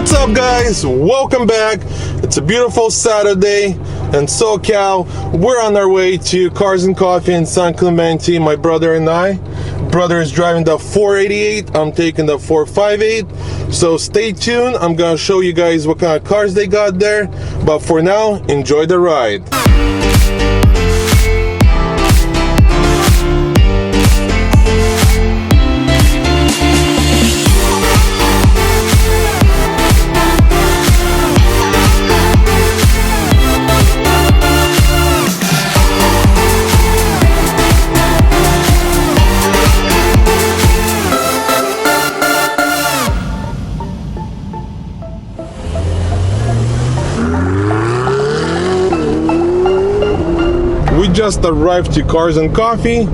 What's up, guys? Welcome back. It's a beautiful Saturday in SoCal. We're on our way to Cars and Coffee in San Clemente, my brother and I. Brother is driving the 488, I'm taking the 458. So stay tuned, I'm gonna show you guys what kind of cars they got there. But for now, enjoy the ride. We just arrived to Cars and Coffee,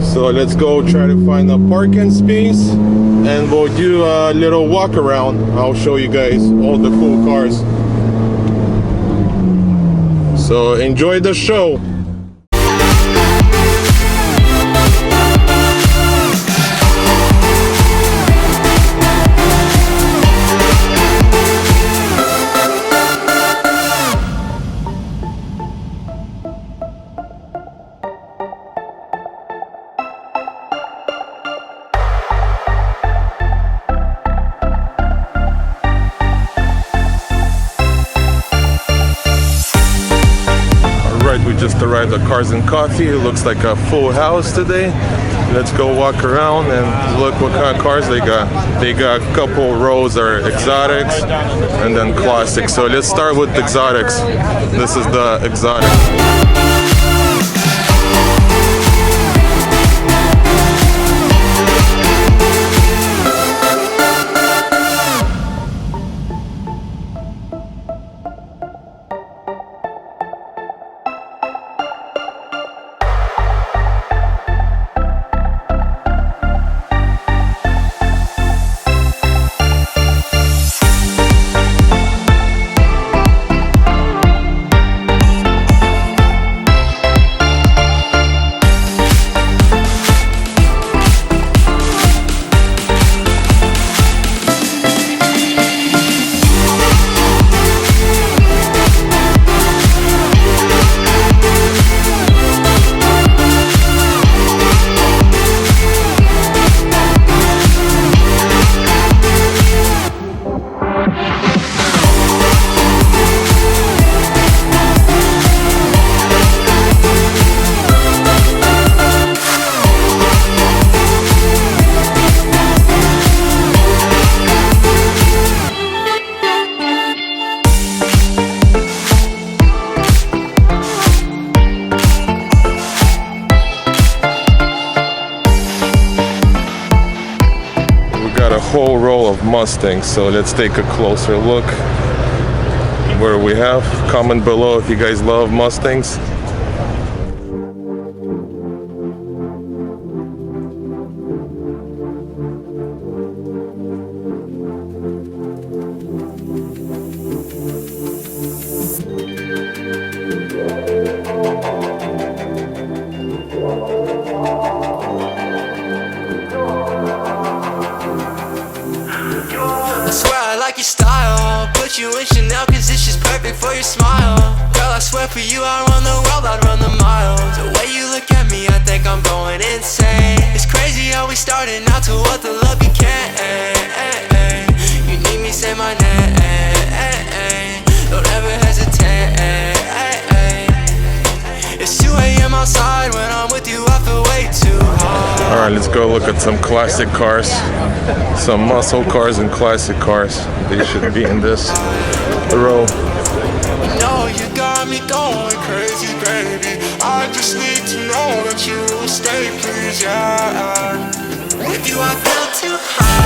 so let's go try to find a parking space and we'll do a little walk around. I'll show you guys all the cool cars, so enjoy the show. We just arrived at Cars and Coffee. It looks like a full house today. Let's go walk around and look what kind of cars they got. They got a couple rows that are exotics and then classics. So let's start with exotics. This is the exotic. Whole row of Mustangs, so let's take a closer look where we have. Comment below if you guys love Mustangs. Your style, put you in Chanel cause it's just perfect for your smile. Girl, I swear for you I'd run the world, I'd run the miles. The way you look at me, I think I'm going insane. It's crazy how we started out to what the love you can't. You need me, say my name. Don't ever hesitate. It's 2 AM outside, when I'm with you I feel way too hard. Alright, let's go look at some classic cars. Some muscle cars and classic cars. They should be in this row. You know you got me going crazy, baby. I just need to know that you will stay, please, yeah. With you I feel too high.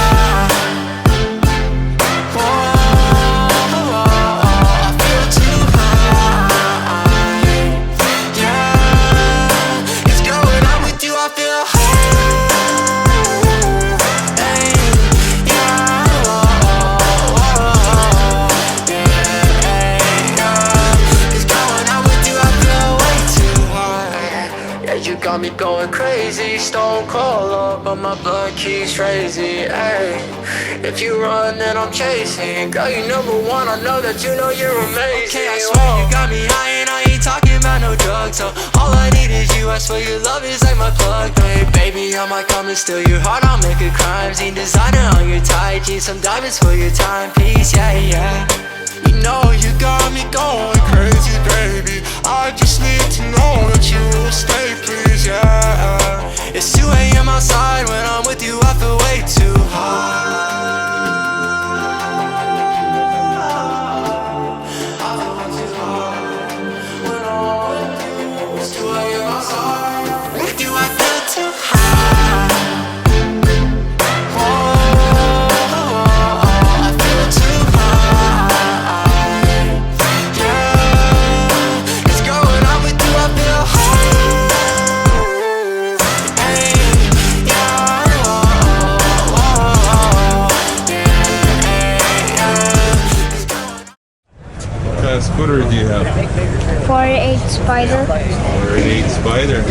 got me going crazy, stone cold up, but my blood keeps crazy. Ay, if you run, then I'm chasing. Girl, you number one, I know that you know you're amazing. Okay, I swear you got me high and I ain't talking about no drugs. So all I need is you, I swear your love is like my plug. Hey, baby, I might come and steal your heart, I'll make a crime scene. Designer on your tight jeans, some diamonds for your timepiece, yeah, yeah. You know you got me going crazy, baby. I just need to know that you will stay, please, yeah. It's 2 a.m. outside, when I'm with you I feel way too high. I feel way too high. When I'm with you, it's 2 a.m. outside. With you I feel too high. What kind of scooter do you have? 48 Spider. 48 Spider.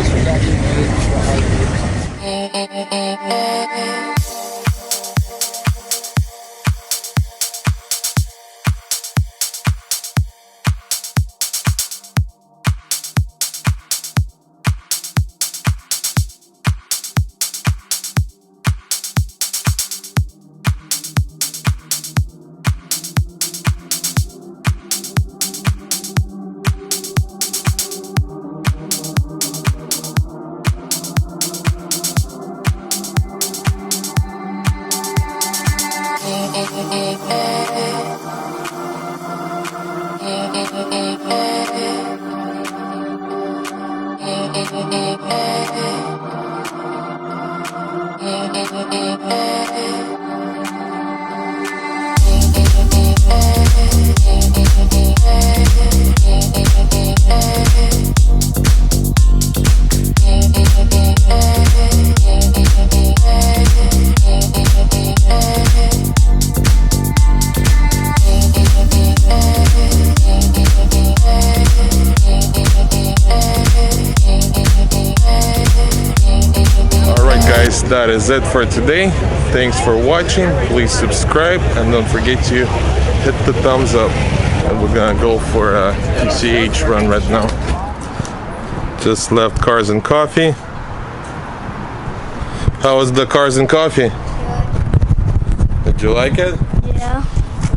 That is it for today. Thanks for watching. Please subscribe and don't forget to hit the thumbs up. And we're gonna go for a PCH run right now. Just left Cars and Coffee. How was the Cars and Coffee? Did you like it? Yeah.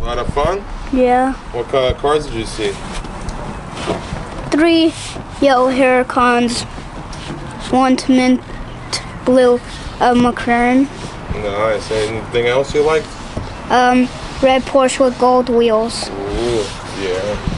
A lot of fun? Yeah. What kind of cars did you see? 3 yellow Huracans, 1 mint blue McLaren. Nice. Anything else you liked? Red Porsche with gold wheels. Ooh, yeah.